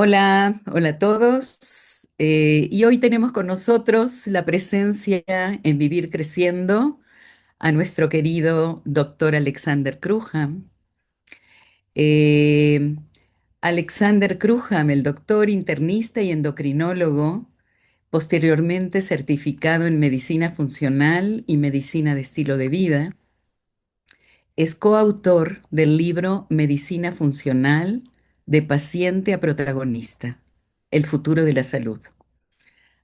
Hola, hola a todos. Y hoy tenemos con nosotros la presencia en Vivir Creciendo a nuestro querido doctor Alexander Cruham. Eh, Alexander Cruham, el doctor internista y endocrinólogo, posteriormente certificado en medicina funcional y medicina de estilo de vida, es coautor del libro Medicina Funcional de paciente a protagonista, el futuro de la salud.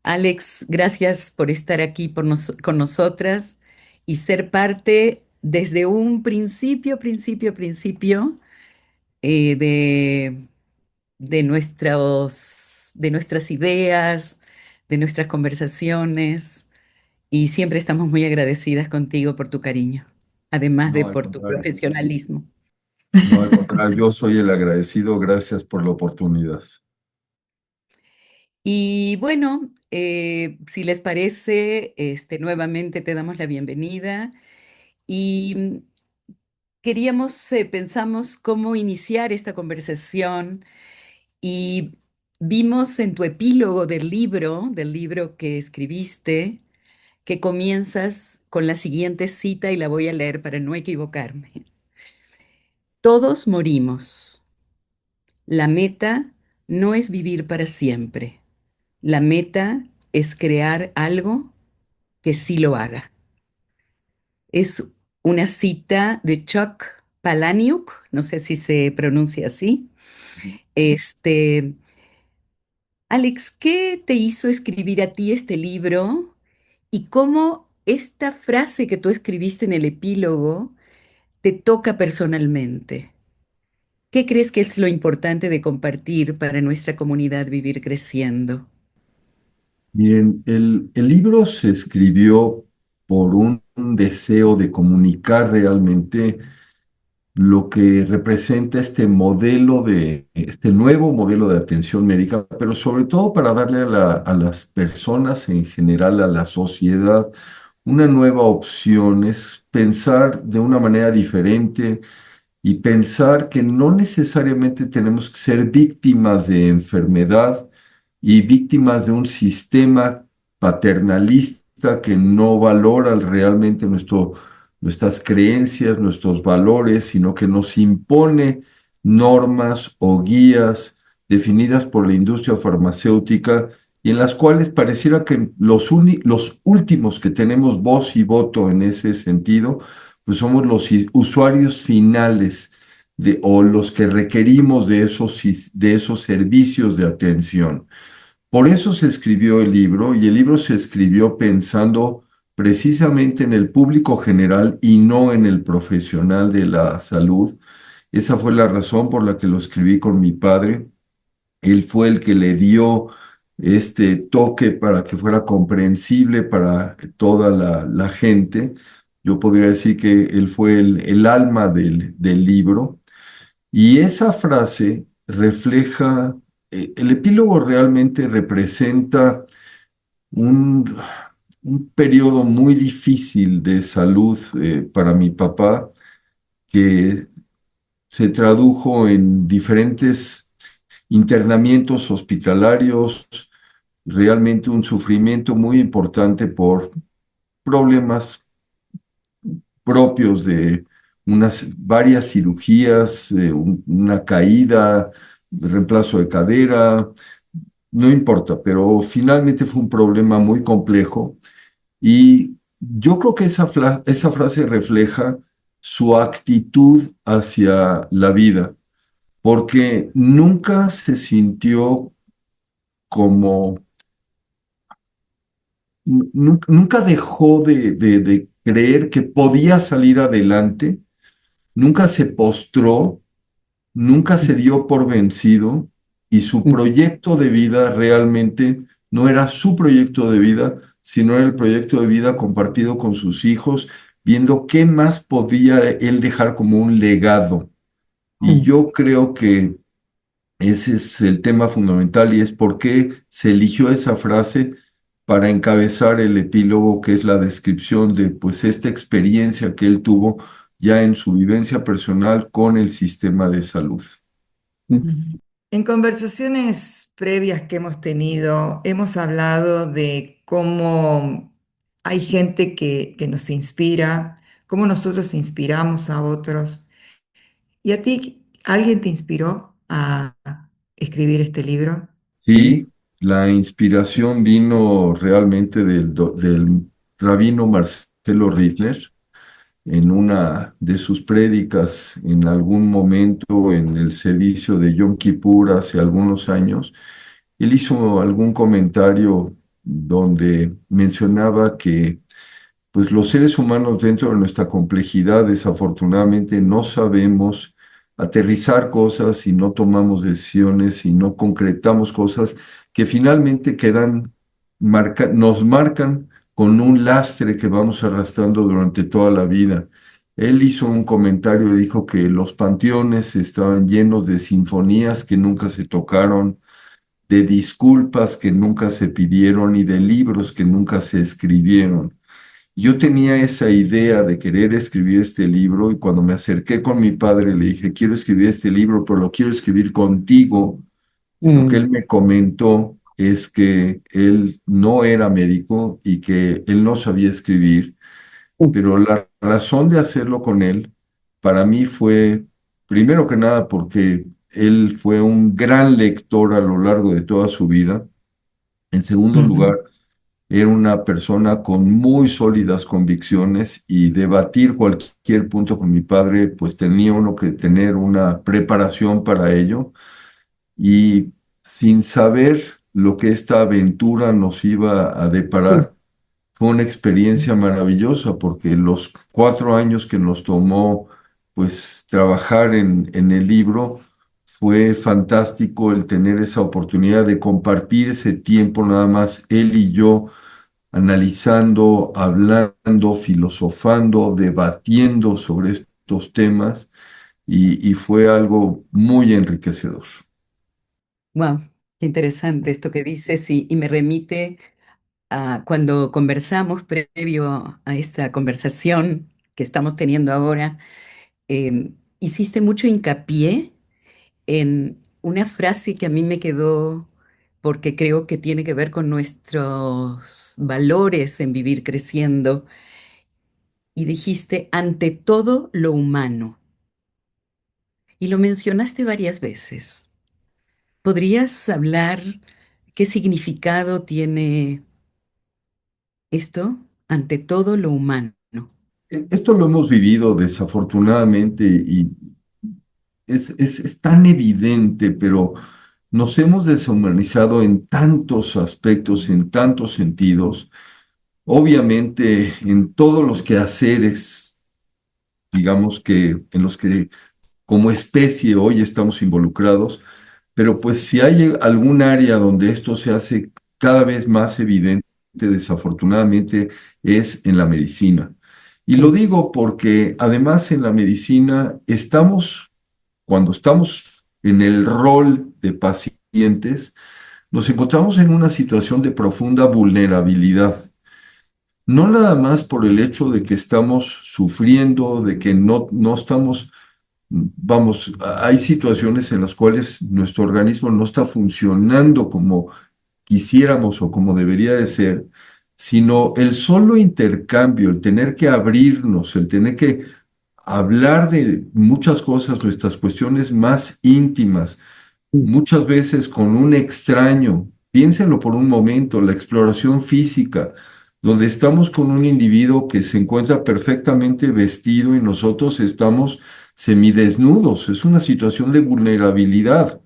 Alex, gracias por estar aquí con nosotras y ser parte desde un principio eh, de, de nuestras ideas, de nuestras conversaciones y siempre estamos muy agradecidas contigo por tu cariño, además de No, al por tu contrario. profesionalismo. No, al contrario, yo soy el agradecido. Gracias por la oportunidad. Y bueno, si les parece, nuevamente te damos la bienvenida y pensamos cómo iniciar esta conversación y vimos en tu epílogo del libro que escribiste, que comienzas con la siguiente cita y la voy a leer para no equivocarme. Todos morimos. La meta no es vivir para siempre. La meta es crear algo que sí lo haga. Es una cita de Chuck Palahniuk, no sé si se pronuncia así. Este, Alex, ¿qué te hizo escribir a ti este libro y cómo esta frase que tú escribiste en el epílogo te toca personalmente? ¿Qué crees que es lo importante de compartir para nuestra comunidad vivir creciendo? Bien, el libro se escribió por un deseo de comunicar realmente lo que representa este nuevo modelo de atención médica, pero sobre todo para darle a las personas en general, a la sociedad, una nueva opción, es pensar de una manera diferente y pensar que no necesariamente tenemos que ser víctimas de enfermedad y víctimas de un sistema paternalista que no valora realmente nuestras creencias, nuestros valores, sino que nos impone normas o guías definidas por la industria farmacéutica y en las cuales pareciera que los últimos que tenemos voz y voto en ese sentido pues somos los usuarios finales o los que requerimos de esos servicios de atención. Por eso se escribió el libro y el libro se escribió pensando precisamente en el público general y no en el profesional de la salud. Esa fue la razón por la que lo escribí con mi padre. Él fue el que le dio este toque para que fuera comprensible para toda la gente. Yo podría decir que él fue el alma del libro. Y esa frase refleja, el epílogo realmente representa un, un periodo muy difícil de salud para mi papá, que se tradujo en diferentes internamientos hospitalarios, realmente un sufrimiento muy importante por problemas propios de varias cirugías, una caída, reemplazo de cadera, no importa, pero finalmente fue un problema muy complejo y yo creo que esa frase refleja su actitud hacia la vida, porque nunca se sintió como nunca dejó de creer que podía salir adelante, nunca se postró, nunca se dio por vencido y su proyecto de vida realmente no era su proyecto de vida, sino era el proyecto de vida compartido con sus hijos, viendo qué más podía él dejar como un legado. Y yo creo que ese es el tema fundamental y es por qué se eligió esa frase para encabezar el epílogo, que es la descripción de pues esta experiencia que él tuvo ya en su vivencia personal con el sistema de salud. Ujú. En conversaciones previas que hemos tenido, hemos hablado de cómo hay gente que nos inspira, cómo nosotros inspiramos a otros. ¿Y a ti, alguien te inspiró a escribir este libro? Sí, la inspiración vino realmente del rabino Marcelo Riffner en una de sus prédicas en algún momento en el servicio de Yom Kippur hace algunos años. Él hizo algún comentario donde mencionaba que pues los seres humanos dentro de nuestra complejidad desafortunadamente no sabemos aterrizar cosas y no tomamos decisiones y no concretamos cosas que finalmente nos marcan con un lastre que vamos arrastrando durante toda la vida. Él hizo un comentario y dijo que los panteones estaban llenos de sinfonías que nunca se tocaron, de disculpas que nunca se pidieron y de libros que nunca se escribieron. Yo tenía esa idea de querer escribir este libro y cuando me acerqué con mi padre le dije, quiero escribir este libro, pero lo quiero escribir contigo. Lo que Mm, él me comentó es que él no era médico y que él no sabía escribir, mm, pero la razón de hacerlo con él para mí fue, primero que nada, porque él fue un gran lector a lo largo de toda su vida. En segundo ujú. lugar, era una persona con muy sólidas convicciones y debatir cualquier punto con mi padre, pues tenía uno que tener una preparación para ello y sin saber lo que esta aventura nos iba a Mm, deparar, fue una experiencia maravillosa porque los 4 años que nos tomó pues trabajar en el libro fue fantástico el tener esa oportunidad de compartir ese tiempo nada más él y yo analizando, hablando, filosofando, debatiendo sobre estos temas y fue algo muy enriquecedor. wow, qué interesante esto que dices y me remite a cuando conversamos previo a esta conversación que estamos teniendo ahora. Hiciste mucho hincapié en una frase que a mí me quedó porque creo que tiene que ver con nuestros valores en vivir creciendo. Y dijiste, ante todo lo humano. Y lo mencionaste varias veces. ¿Podrías hablar qué significado tiene esto? Ante todo lo humano. Esto lo hemos vivido desafortunadamente y es tan evidente, pero nos hemos deshumanizado en tantos aspectos, en tantos sentidos. Obviamente, en todos los quehaceres, digamos que en los que como especie hoy estamos involucrados, pero pues si hay algún área donde esto se hace cada vez más evidente, desafortunadamente, es en la medicina. Y lo Sí. digo porque además en la medicina cuando estamos en el rol de pacientes, nos encontramos en una situación de profunda vulnerabilidad. No nada más por el hecho de que estamos sufriendo, de que no estamos. Vamos, hay situaciones en las cuales nuestro organismo no está funcionando como quisiéramos o como debería de ser, sino el solo intercambio, el tener que abrirnos, el tener que hablar de muchas cosas, nuestras cuestiones más íntimas, Mm, muchas veces con un extraño. Piénsenlo por un momento, la exploración física, donde estamos con un individuo que se encuentra perfectamente vestido y nosotros estamos semidesnudos. Es una situación de vulnerabilidad.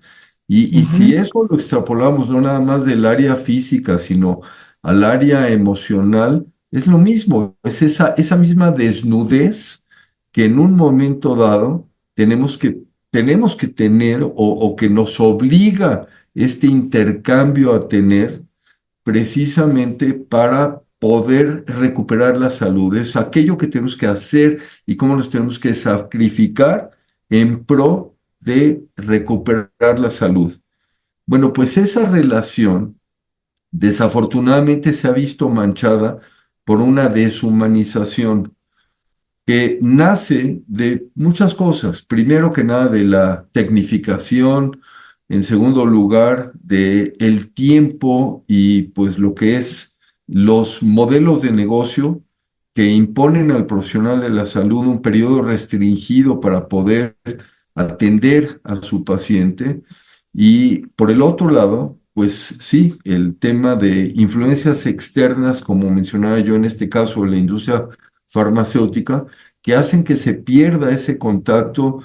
Y si ujú, eso lo extrapolamos no nada más del área física, sino al área emocional, es lo mismo, es esa misma desnudez que en un momento dado tenemos que tener o que nos obliga este intercambio a tener precisamente para poder recuperar la salud. Es aquello que tenemos que hacer y cómo nos tenemos que sacrificar en pro de recuperar la salud. Bueno, pues esa relación desafortunadamente se ha visto manchada por una deshumanización que nace de muchas cosas. Primero que nada, de la tecnificación, En segundo lugar, de el tiempo y pues lo que es los modelos de negocio que imponen al profesional de la salud un periodo restringido para poder atender a su paciente. Y por el otro lado, pues sí, el tema de influencias externas, como mencionaba yo en este caso, de la industria farmacéutica, que hacen que se pierda ese contacto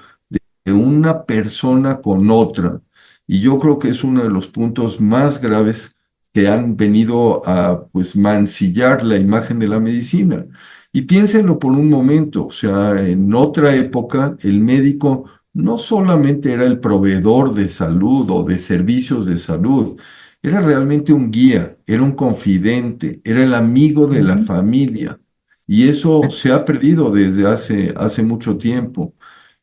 de una persona con otra. Y yo creo que es uno de los puntos más graves que han venido a pues mancillar la imagen de la medicina. Y piénsenlo por un momento, o sea, en otra época el médico no solamente era el proveedor de salud o de servicios de salud, era realmente un guía, era un confidente, era el amigo de la Ujú. familia. Y eso se ha perdido desde hace mucho tiempo.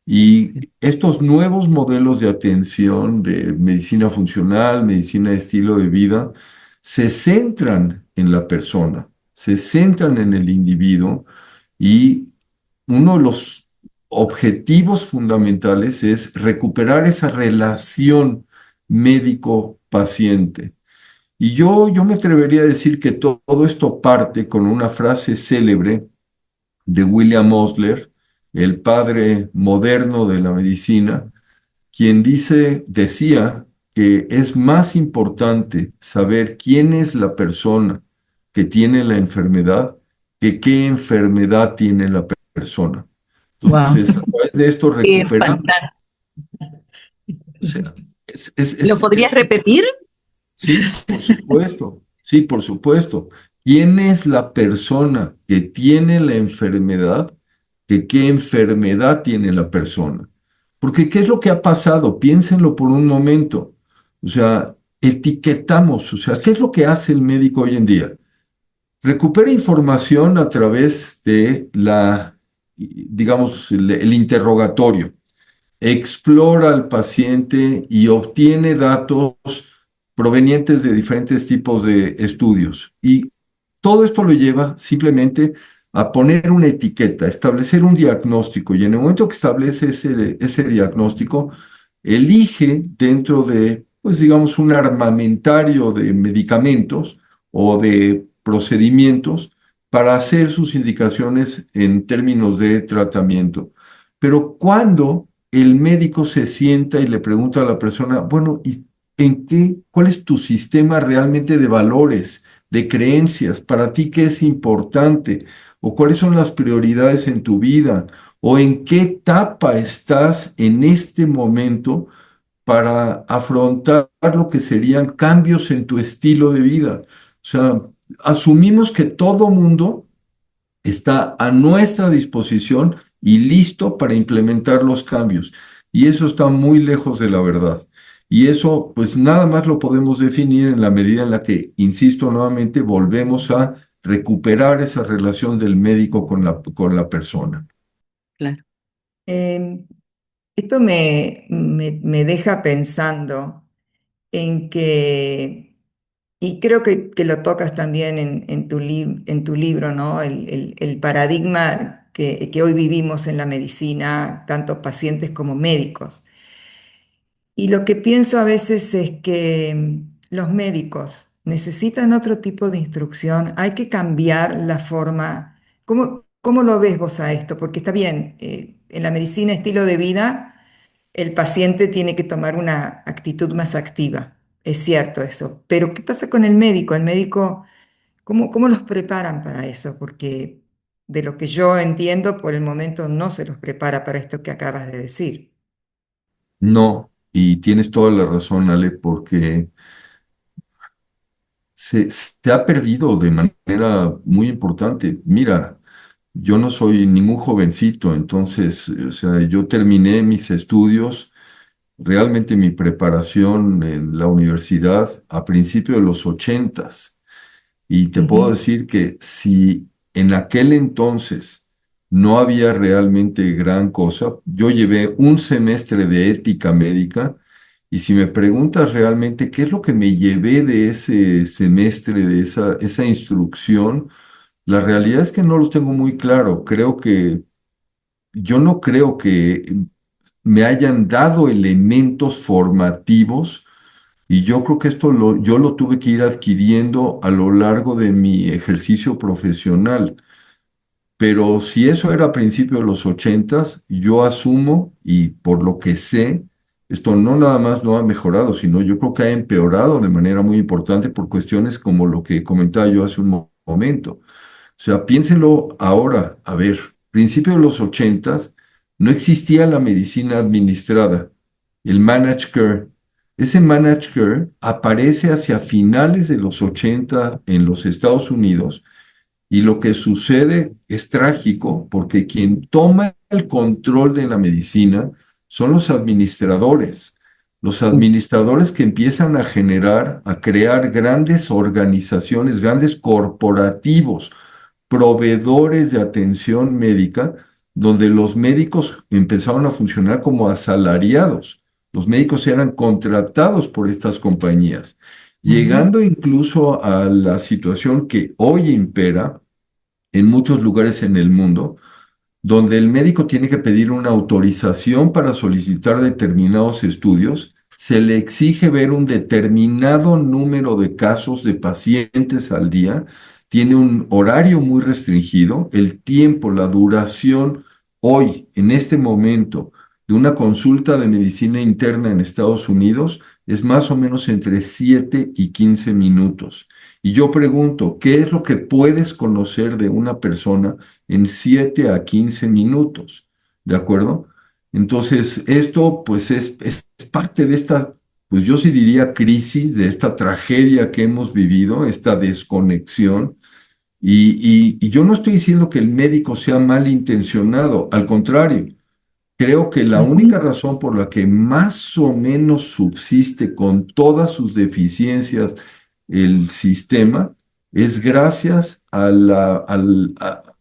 Y estos nuevos modelos de atención de medicina funcional, medicina de estilo de vida, se centran en la persona, se centran en el individuo y uno de los objetivos fundamentales es recuperar esa relación médico-paciente. Y yo me atrevería a decir que todo esto parte con una frase célebre de William Osler, el padre moderno de la medicina, quien decía que es más importante saber quién es la persona que tiene la enfermedad que qué enfermedad tiene la persona. Wow. Entonces, a través de esto Qué recuperamos, fantástico. o sea, ¿Lo podrías repetir? sí, por supuesto, sí, por supuesto. ¿Quién es la persona que tiene la enfermedad? Que qué enfermedad tiene la persona. Porque ¿qué es lo que ha pasado? Piénsenlo por un momento. O sea, etiquetamos, o sea, ¿qué es lo que hace el médico hoy en día? Recupera información a través de digamos, el interrogatorio, explora al paciente y obtiene datos provenientes de diferentes tipos de estudios. Y todo esto lo lleva simplemente a poner una etiqueta, establecer un diagnóstico. Y en el momento que establece ese diagnóstico, elige dentro de, pues digamos, un armamentario de medicamentos o de procedimientos para hacer sus indicaciones en términos de tratamiento. Pero cuando el médico se sienta y le pregunta a la persona, bueno, ¿y cuál es tu sistema realmente de valores, de creencias? ¿Para ti qué es importante? ¿O cuáles son las prioridades en tu vida? ¿O en qué etapa estás en este momento para afrontar lo que serían cambios en tu estilo de vida? O sea, asumimos que todo mundo está a nuestra disposición y listo para implementar los cambios. Y eso está muy lejos de la verdad. Y eso, pues nada más lo podemos definir en la medida en la que, insisto nuevamente, volvemos a recuperar esa relación del médico con la persona. Claro. Eh, Esto me deja pensando en que, y creo que lo tocas también en tu libro, ¿no? El paradigma que hoy vivimos en la medicina, tanto pacientes como médicos. Y lo que pienso a veces es que los médicos necesitan otro tipo de instrucción, hay que cambiar la forma. ¿Cómo lo ves vos a esto? Porque está bien, en la medicina estilo de vida el paciente tiene que tomar una actitud más activa. Es cierto eso. Pero ¿qué pasa con el médico? El médico, ¿cómo los preparan para eso? Porque de lo que yo entiendo, por el momento no se los prepara para esto que acabas de decir. No, y tienes toda la razón, Ale, porque se ha perdido de manera muy importante. Mira, yo no soy ningún jovencito, entonces, o sea, yo terminé mis estudios, realmente mi preparación en la universidad a principios de los ochentas. Y te puedo Ujú. decir que si en aquel entonces no había realmente gran cosa, yo llevé un semestre de ética médica y si me preguntas realmente qué es lo que me llevé de ese semestre, de esa instrucción, la realidad es que no lo tengo muy claro. Yo no creo que me hayan dado elementos formativos y yo creo que yo lo tuve que ir adquiriendo a lo largo de mi ejercicio profesional. Pero si eso era a principios de los ochentas, yo asumo, y por lo que sé, esto no nada más no ha mejorado, sino yo creo que ha empeorado de manera muy importante por cuestiones como lo que comentaba yo hace un momento. O sea, piénsenlo ahora, a ver, principios de los ochentas no existía la medicina administrada, el managed care. Ese managed care aparece hacia finales de los 80 en los Estados Unidos y lo que sucede es trágico porque quien toma el control de la medicina son los administradores que empiezan a generar, a crear grandes organizaciones, grandes corporativos, proveedores de atención médica, donde los médicos empezaron a funcionar como asalariados. Los médicos eran contratados por estas compañías, Ujú, llegando incluso a la situación que hoy impera en muchos lugares en el mundo, donde el médico tiene que pedir una autorización para solicitar determinados estudios, se le exige ver un determinado número de casos de pacientes al día, tiene un horario muy restringido, el tiempo, la duración hoy, en este momento, de una consulta de medicina interna en Estados Unidos es más o menos entre 7 y 15 minutos. Y yo pregunto, ¿qué es lo que puedes conocer de una persona en 7 a 15 minutos? ¿De acuerdo? Entonces, esto pues es parte de esta, pues yo sí diría crisis, de esta tragedia que hemos vivido, esta desconexión. Y yo no estoy diciendo que el médico sea malintencionado, al contrario, creo que la ujú, única razón por la que más o menos subsiste con todas sus deficiencias el sistema es gracias a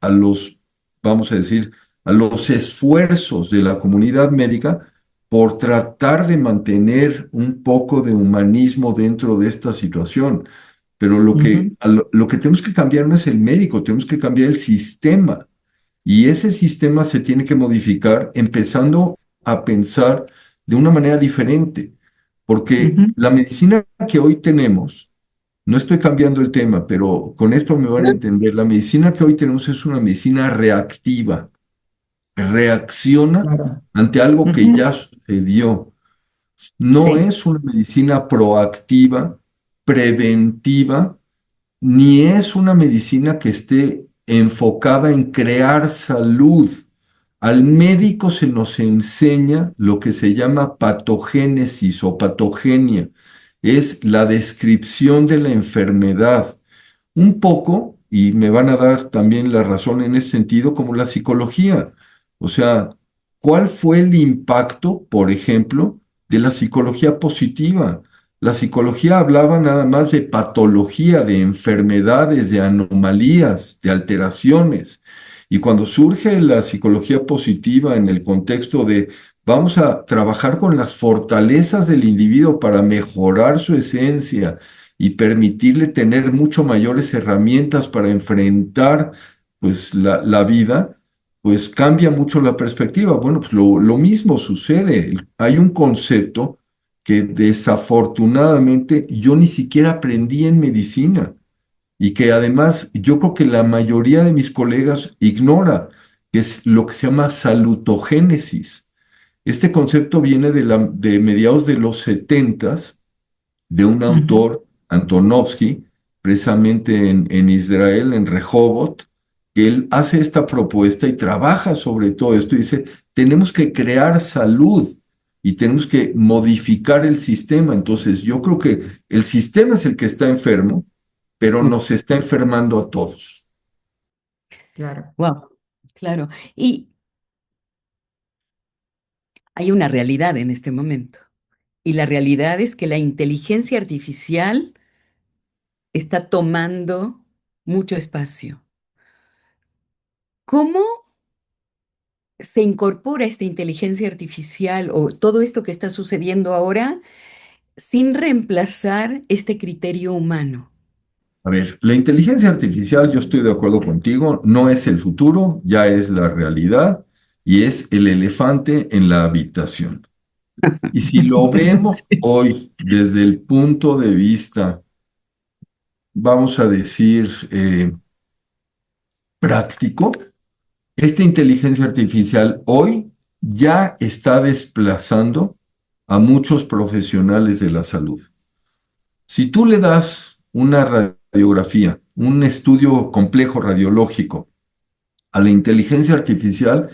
los, vamos a decir, a los esfuerzos de la comunidad médica por tratar de mantener un poco de humanismo dentro de esta situación. Pero ujú, lo que tenemos que cambiar no es el médico, tenemos que cambiar el sistema. Y ese sistema se tiene que modificar empezando a pensar de una manera diferente, porque ujú. la medicina que hoy tenemos, no estoy cambiando el tema, pero con esto me van a entender, la medicina que hoy tenemos es una medicina reactiva, reacciona Claro. ante algo que Ujú, ya sucedió. No Sí. es una medicina proactiva, preventiva, ni es una medicina que esté enfocada en crear salud. Al médico se nos enseña lo que se llama patogénesis o patogenia. Es la descripción de la enfermedad. Un poco, y me van a dar también la razón en ese sentido, como la psicología. O sea, ¿cuál fue el impacto, por ejemplo, de la psicología positiva? La psicología hablaba nada más de patología, de enfermedades, de anomalías, de alteraciones. Y cuando surge la psicología positiva en el contexto de vamos a trabajar con las fortalezas del individuo para mejorar su esencia, y permitirle tener mucho mayores herramientas para enfrentar pues la vida, pues cambia mucho la perspectiva. Bueno, pues lo mismo sucede. Hay un concepto que desafortunadamente yo ni siquiera aprendí en medicina y que además yo creo que la mayoría de mis colegas ignora, que es lo que se llama salutogénesis. Este concepto viene de mediados de los setentas de un ujú. autor, Antonovsky, precisamente en Israel, en Rehovot, que él hace esta propuesta y trabaja sobre todo esto y dice, tenemos que crear salud y tenemos que modificar el sistema. Entonces, yo creo que el sistema es el que está enfermo, pero nos está enfermando a todos. Claro. Wow, claro. Y hay una realidad en este momento. Y la realidad es que la inteligencia artificial está tomando mucho espacio. ¿Cómo se incorpora esta inteligencia artificial o todo esto que está sucediendo ahora sin reemplazar este criterio humano? A ver, la inteligencia artificial, yo estoy de acuerdo contigo, no es el futuro, ya es la realidad y es el elefante en la habitación. Y si lo vemos Sí. hoy desde el punto de vista, vamos a decir, práctico, esta inteligencia artificial hoy ya está desplazando a muchos profesionales de la salud. Si tú le das una radiografía, un estudio complejo radiológico a la inteligencia artificial,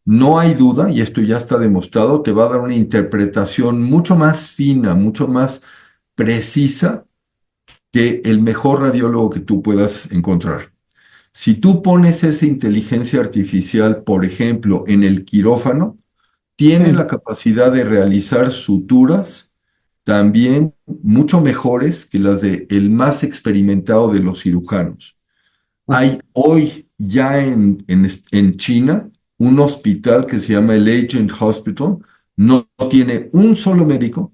no hay duda, y esto ya está demostrado, te va a dar una interpretación mucho más fina, mucho más precisa que el mejor radiólogo que tú puedas encontrar. Si tú pones esa inteligencia artificial, por ejemplo, en el quirófano, tiene Mm, la capacidad de realizar suturas también mucho mejores que las de el más experimentado de los cirujanos. wow. Hay hoy ya en China un hospital que se llama el Agent Hospital, no tiene un solo médico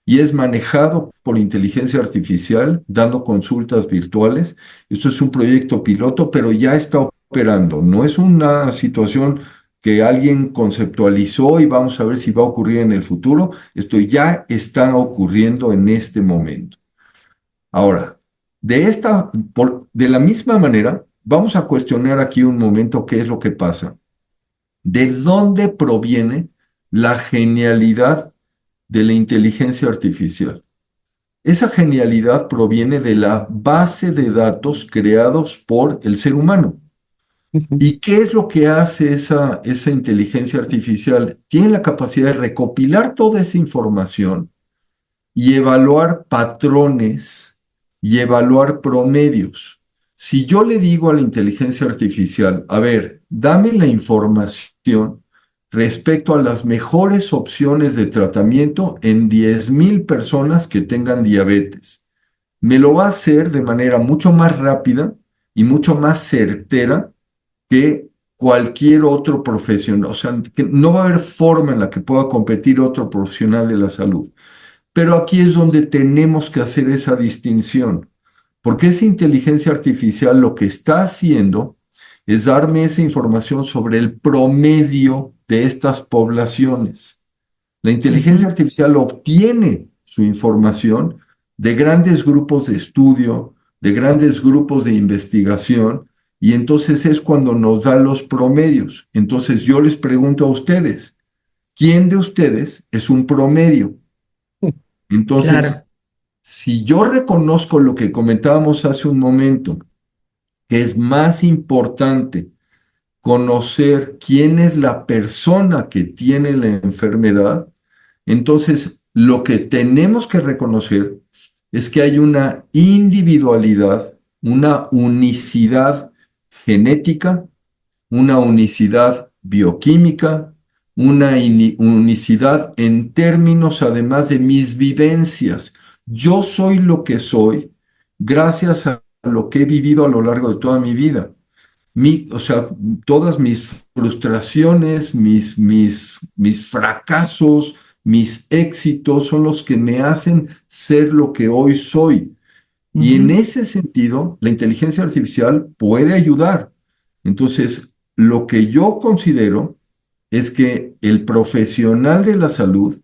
y es manejado por inteligencia artificial, dando consultas virtuales. Esto es un proyecto piloto, pero ya está operando. No es una situación que alguien conceptualizó y vamos a ver si va a ocurrir en el futuro. Esto ya está ocurriendo en este momento. Ahora, de la misma manera, vamos a cuestionar aquí un momento qué es lo que pasa. ¿De dónde proviene la genialidad de la inteligencia artificial? Esa genialidad proviene de la base de datos creados por el ser humano. Ujú, ¿Y qué es lo que hace esa inteligencia artificial? Tiene la capacidad de recopilar toda esa información y evaluar patrones y evaluar promedios. Si yo le digo a la inteligencia artificial, a ver, dame la información respecto a las mejores opciones de tratamiento en 10,000 personas que tengan diabetes, me lo va a hacer de manera mucho más rápida y mucho más certera que cualquier otro profesional. O sea, que no va a haber forma en la que pueda competir otro profesional de la salud. Pero aquí es donde tenemos que hacer esa distinción, porque esa inteligencia artificial lo que está haciendo es darme esa información sobre el promedio de estas poblaciones. La inteligencia ujú, artificial obtiene su información de grandes grupos de estudio, de grandes grupos de investigación, y entonces es cuando nos da los promedios. Entonces yo les pregunto a ustedes, ¿quién de ustedes es un promedio? Entonces, Claro. si yo reconozco lo que comentábamos hace un momento, que es más importante conocer quién es la persona que tiene la enfermedad, entonces lo que tenemos que reconocer es que hay una individualidad, una unicidad genética, una unicidad bioquímica, una unicidad en términos además de mis vivencias. Yo soy lo que soy gracias a lo que he vivido a lo largo de toda mi vida. O sea, todas mis frustraciones, mis fracasos, mis éxitos son los que me hacen ser lo que hoy soy. Y en Ujú, ese sentido, la inteligencia artificial puede ayudar. Entonces, lo que yo considero es que el profesional de la salud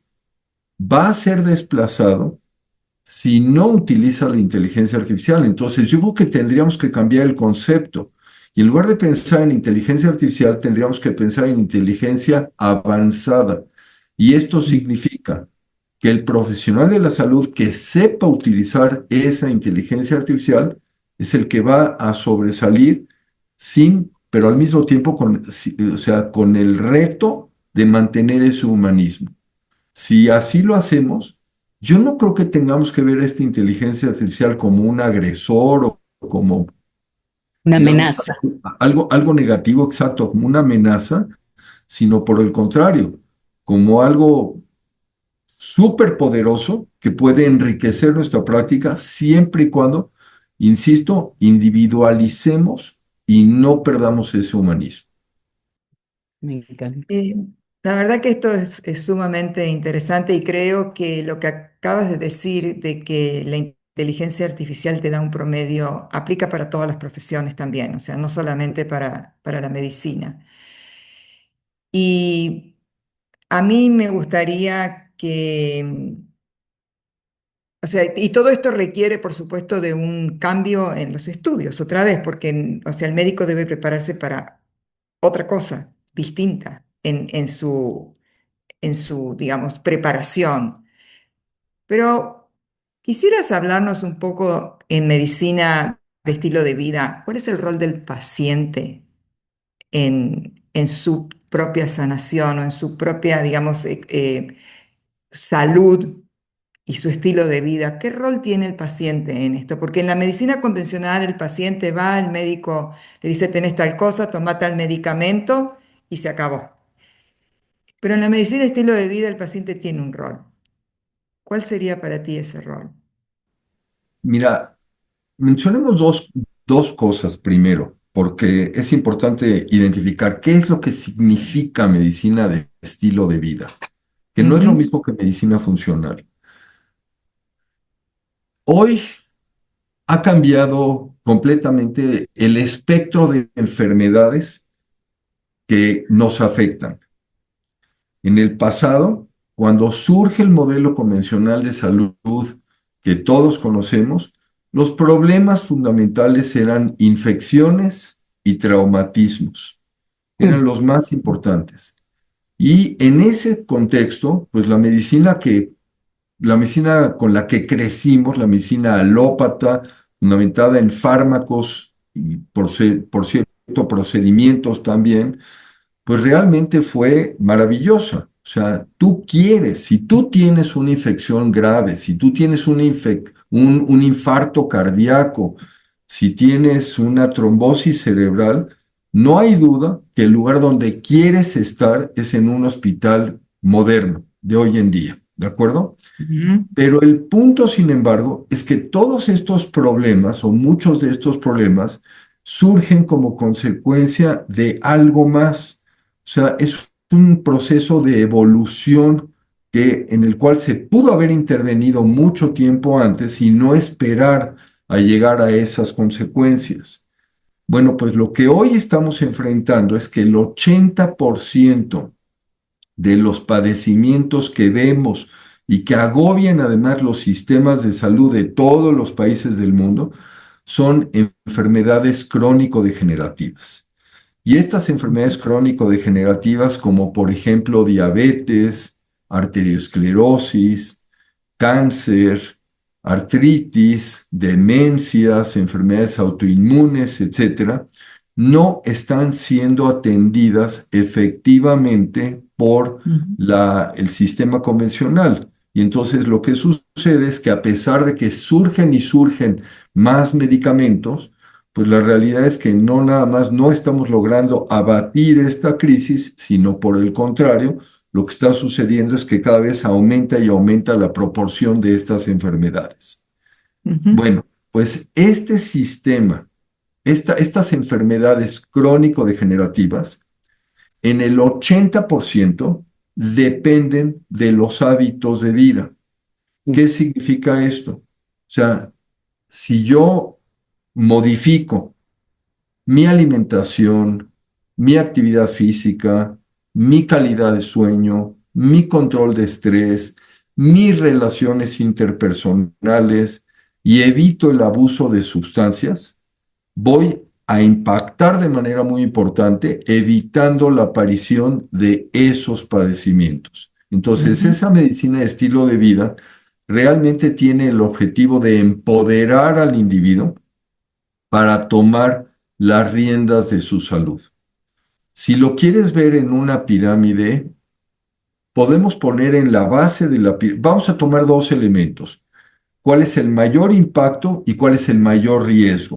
va a ser desplazado si no utiliza la inteligencia artificial. Entonces, yo creo que tendríamos que cambiar el concepto. Y en lugar de pensar en inteligencia artificial, tendríamos que pensar en inteligencia avanzada. Y esto significa que el profesional de la salud que sepa utilizar esa inteligencia artificial es el que va a sobresalir sin, pero al mismo tiempo o sea, con el reto de mantener ese humanismo. Si así lo hacemos, yo no creo que tengamos que ver esta inteligencia artificial como un agresor o como, una digamos, amenaza. algo negativo, exacto, como una amenaza, sino por el contrario, como algo súper poderoso que puede enriquecer nuestra práctica siempre y cuando, insisto, individualicemos y no perdamos ese humanismo. Me encanta. Eh, la verdad que esto es sumamente interesante y creo que lo que acabas de decir de que la inteligencia artificial te da un promedio aplica para todas las profesiones también, o sea, no solamente para la medicina. Y a mí me gustaría que, o sea, y todo esto requiere, por supuesto, de un cambio en los estudios, otra vez, porque, o sea, el médico debe prepararse para otra cosa distinta en su, digamos, preparación. Pero quisieras hablarnos un poco en medicina de estilo de vida, ¿cuál es el rol del paciente en su propia sanación o en su propia, digamos, salud y su estilo de vida? ¿Qué rol tiene el paciente en esto? Porque en la medicina convencional el paciente va, el médico le dice, tenés tal cosa, toma tal medicamento y se acabó. Pero en la medicina de estilo de vida el paciente tiene un rol. ¿Cuál sería para ti ese rol? Mira, mencionemos dos cosas primero, porque es importante identificar qué es lo que significa medicina de estilo de vida, que no es lo Ujú, mismo que medicina funcional. Hoy ha cambiado completamente el espectro de enfermedades que nos afectan. En el pasado, cuando surge el modelo convencional de salud que todos conocemos, los problemas fundamentales eran infecciones y traumatismos. Eran mm, los más importantes. Y en ese contexto, pues la medicina con la que crecimos, la medicina alópata, fundamentada en fármacos y por cierto procedimientos también, pues realmente fue maravillosa. O sea, tú quieres, si tú tienes una infección grave, si tú tienes un infarto cardíaco, si tienes una trombosis cerebral, no hay duda que el lugar donde quieres estar es en un hospital moderno de hoy en día, ¿de acuerdo? ujú, Pero el punto, sin embargo, es que todos estos problemas o muchos de estos problemas surgen como consecuencia de algo más. O sea, es un proceso de evolución en el cual se pudo haber intervenido mucho tiempo antes y no esperar a llegar a esas consecuencias. Bueno, pues lo que hoy estamos enfrentando es que el 80% de los padecimientos que vemos y que agobian además los sistemas de salud de todos los países del mundo son enfermedades crónico-degenerativas. Y estas enfermedades crónico-degenerativas, como por ejemplo diabetes, arteriosclerosis, cáncer, artritis, demencias, enfermedades autoinmunes, etcétera, no están siendo atendidas efectivamente por ujú, el sistema convencional. Y entonces lo que sucede es que a pesar de que surgen y surgen más medicamentos, pues la realidad es que no nada más no estamos logrando abatir esta crisis, sino por el contrario, lo que está sucediendo es que cada vez aumenta y aumenta la proporción de estas enfermedades. ujú, Bueno, pues este sistema, estas enfermedades crónico-degenerativas, en el 80% dependen de los hábitos de vida. ¿Qué significa esto? O sea, si yo modifico mi alimentación, mi actividad física, mi calidad de sueño, mi control de estrés, mis relaciones interpersonales y evito el abuso de sustancias, voy a impactar de manera muy importante evitando la aparición de esos padecimientos. Entonces, ujú, esa medicina de estilo de vida realmente tiene el objetivo de empoderar al individuo para tomar las riendas de su salud. Si lo quieres ver en una pirámide, podemos poner en la base de la pirámide, vamos a tomar dos elementos, cuál es el mayor impacto y cuál es el mayor riesgo.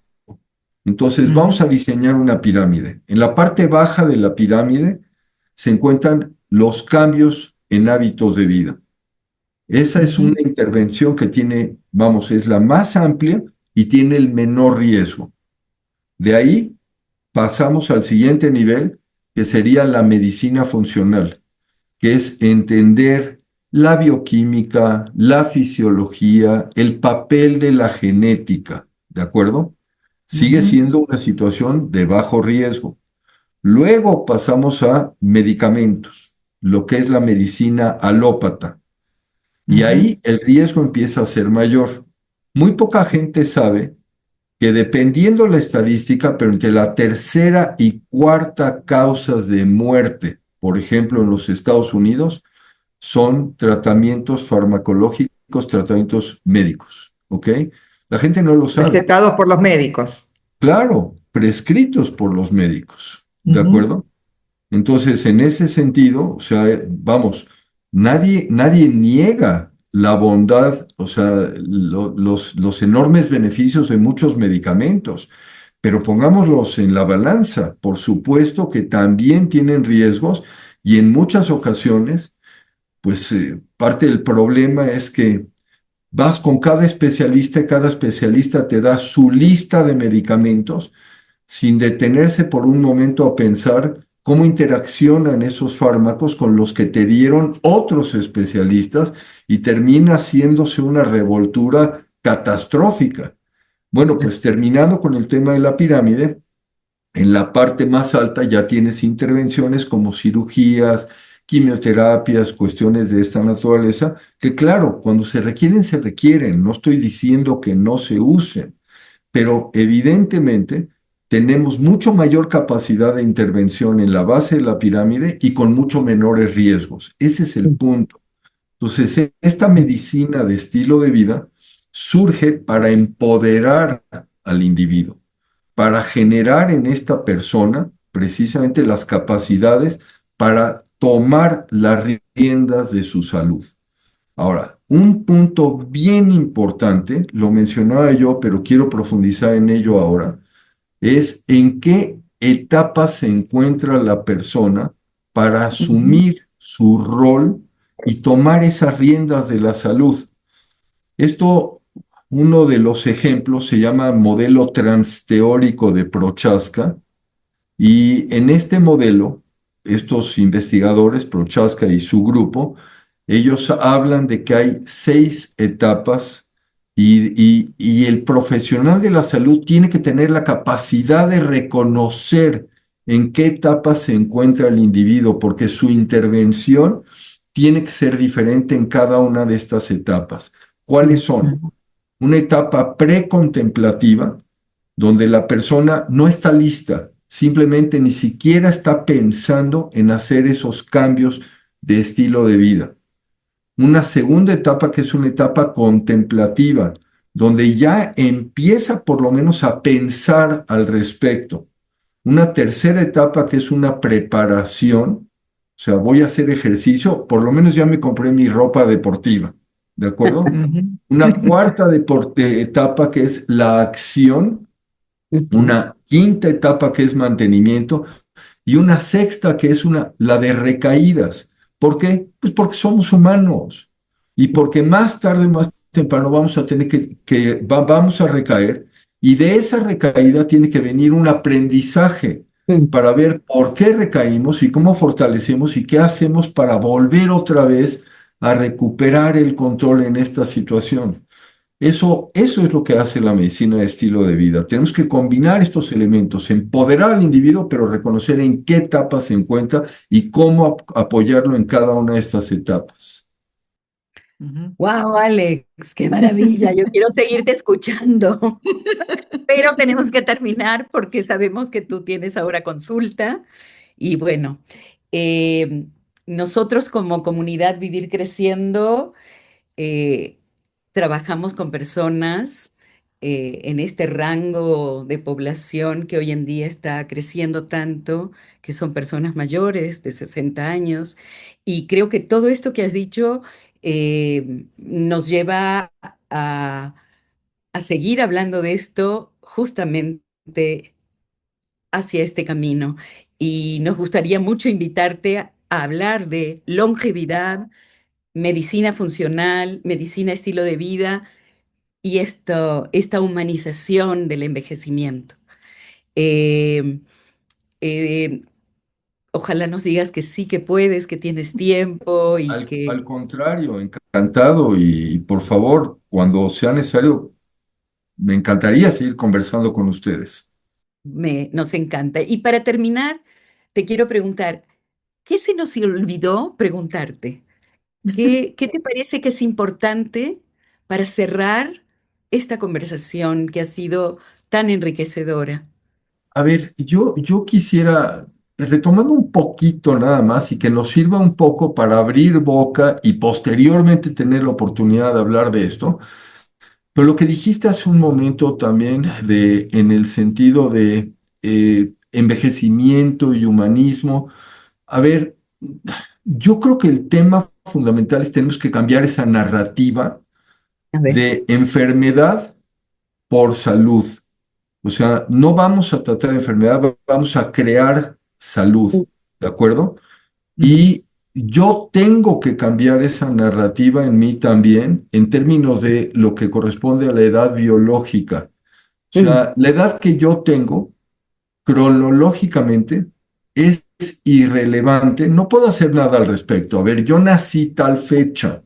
Entonces vamos ujú, a diseñar una pirámide. En la parte baja de la pirámide se encuentran los cambios en hábitos de vida. Esa es una ujú, intervención que tiene, vamos, es la más amplia y tiene el menor riesgo. De ahí pasamos al siguiente nivel, que sería la medicina funcional, que es entender la bioquímica, la fisiología, el papel de la genética, ¿de acuerdo? Sigue ujú, siendo una situación de bajo riesgo. Luego pasamos a medicamentos, lo que es la medicina alópata. Y Ujú. ahí el riesgo empieza a ser mayor. Muy poca gente sabe que dependiendo la estadística, pero entre la tercera y cuarta causas de muerte, por ejemplo, en los Estados Unidos, son tratamientos farmacológicos, tratamientos médicos, ¿ok? La gente no lo sabe. Recetados por los médicos. Claro, prescritos por los médicos, ¿de Ujú. acuerdo? Entonces, en ese sentido, o sea, vamos, nadie niega la bondad, o sea, los enormes beneficios de muchos medicamentos, pero pongámoslos en la balanza. Por supuesto que también tienen riesgos y en muchas ocasiones, pues parte del problema es que vas con cada especialista y cada especialista te da su lista de medicamentos sin detenerse por un momento a pensar cómo interaccionan esos fármacos con los que te dieron otros especialistas y termina haciéndose una revoltura catastrófica. Bueno, pues terminando con el tema de la pirámide, en la parte más alta ya tienes intervenciones como cirugías, quimioterapias, cuestiones de esta naturaleza, que claro, cuando se requieren, se requieren. No estoy diciendo que no se usen, pero evidentemente tenemos mucho mayor capacidad de intervención en la base de la pirámide y con mucho menores riesgos. Ese es el punto. Entonces, esta medicina de estilo de vida surge para empoderar al individuo, para generar en esta persona precisamente las capacidades para tomar las riendas de su salud. Ahora, un punto bien importante, lo mencionaba yo, pero quiero profundizar en ello ahora, es en qué etapa se encuentra la persona para Ujú. asumir su rol y tomar esas riendas de la salud. Esto, uno de los ejemplos se llama modelo transteórico de Prochaska, y en este modelo, estos investigadores, Prochaska y su grupo, ellos hablan de que hay 6 etapas y el profesional de la salud tiene que tener la capacidad de reconocer en qué etapa se encuentra el individuo, porque su intervención tiene que ser diferente en cada una de estas etapas. ¿Cuáles son? Ujú. Una etapa precontemplativa, donde la persona no está lista, simplemente ni siquiera está pensando en hacer esos cambios de estilo de vida. Una segunda etapa que es una etapa contemplativa, donde ya empieza por lo menos a pensar al respecto. Una tercera etapa que es una preparación, o sea, voy a hacer ejercicio, por lo menos ya me compré mi ropa deportiva, ¿de acuerdo? Ujú. Una cuarta etapa que es la acción, Ujú. una quinta etapa que es mantenimiento y una sexta que es la de recaídas. ¿Por qué? Pues porque somos humanos y porque más tarde o más temprano vamos a tener vamos a recaer, y de esa recaída tiene que venir un aprendizaje Mm. para ver por qué recaímos y cómo fortalecemos y qué hacemos para volver otra vez a recuperar el control en esta situación. Eso es lo que hace la medicina de estilo de vida. Tenemos que combinar estos elementos, empoderar al individuo, pero reconocer en qué etapa se encuentra y cómo apoyarlo en cada una de estas etapas. Ujú. Wow, Alex, qué maravilla. Yo quiero seguirte escuchando, pero tenemos que terminar porque sabemos que tú tienes ahora consulta. Y bueno, eh, nosotros como comunidad Vivir Creciendo, eh, trabajamos con personas en este rango de población que hoy en día está creciendo tanto, que son personas mayores de 60 años. Y creo que todo esto que has dicho nos lleva a, a seguir hablando de esto justamente hacia este camino. Y nos gustaría mucho invitarte a hablar de longevidad, medicina funcional, medicina estilo de vida y esta humanización del envejecimiento. Eh, eh, Ojalá nos digas que sí que puedes, que tienes tiempo y Al que contrario, encantado y por favor, cuando sea necesario, me encantaría seguir conversando con ustedes. nos encanta. Y para terminar, te quiero preguntar, ¿qué se nos olvidó preguntarte? ¿Qué te parece que es importante para cerrar esta conversación que ha sido tan enriquecedora? A ver, yo quisiera, retomando un poquito nada más y que nos sirva un poco para abrir boca y posteriormente tener la oportunidad de hablar de esto, pero lo que dijiste hace un momento también en el sentido de envejecimiento y humanismo, a ver, yo creo que el tema fundamental es tenemos que cambiar esa narrativa A ver. de enfermedad por salud. O sea, no vamos a tratar enfermedad, vamos a crear salud, ¿de acuerdo? Ujú, Y yo tengo que cambiar esa narrativa en mí también en términos de lo que corresponde a la edad biológica. O ujú, sea, la edad que yo tengo, cronológicamente, es irrelevante. No puedo hacer nada al respecto. A ver, yo nací tal fecha.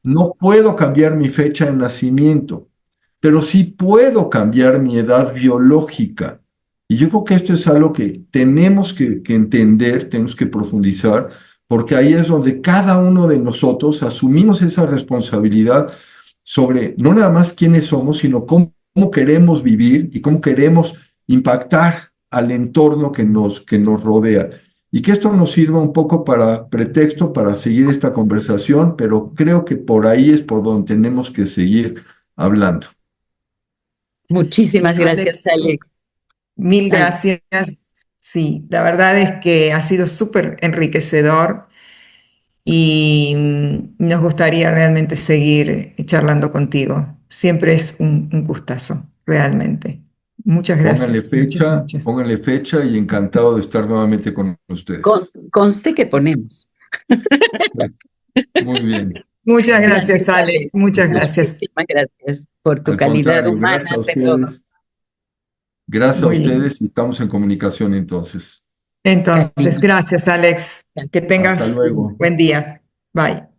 No puedo cambiar mi fecha de nacimiento, pero sí puedo cambiar mi edad biológica. Y yo creo que esto es algo que tenemos que entender, tenemos que profundizar, porque ahí es donde cada uno de nosotros asumimos esa responsabilidad sobre no nada más quiénes somos, sino cómo queremos vivir y cómo queremos impactar al entorno que nos rodea. Y que esto nos sirva un poco para pretexto para seguir esta conversación, pero creo que por ahí es por donde tenemos que seguir hablando. Muchísimas gracias, Alex, Alex. mil Alex, gracias. Sí, la verdad es que ha sido súper enriquecedor y nos gustaría realmente seguir charlando contigo. Siempre es un gustazo, realmente. Muchas gracias, muchas, muchas. Pónganle fecha y encantado de estar nuevamente con ustedes. conste que ponemos. Muy bien. Muchas Gracias, gracias, Alex. Alex. Muchas gracias. Muchísimas gracias por tu Al calidad contrario, humana ante todo. gracias a Muy bien. ustedes y estamos en comunicación entonces. Entonces, Cariño. gracias, Alex. Que Hasta tengas luego. buen día. Bye.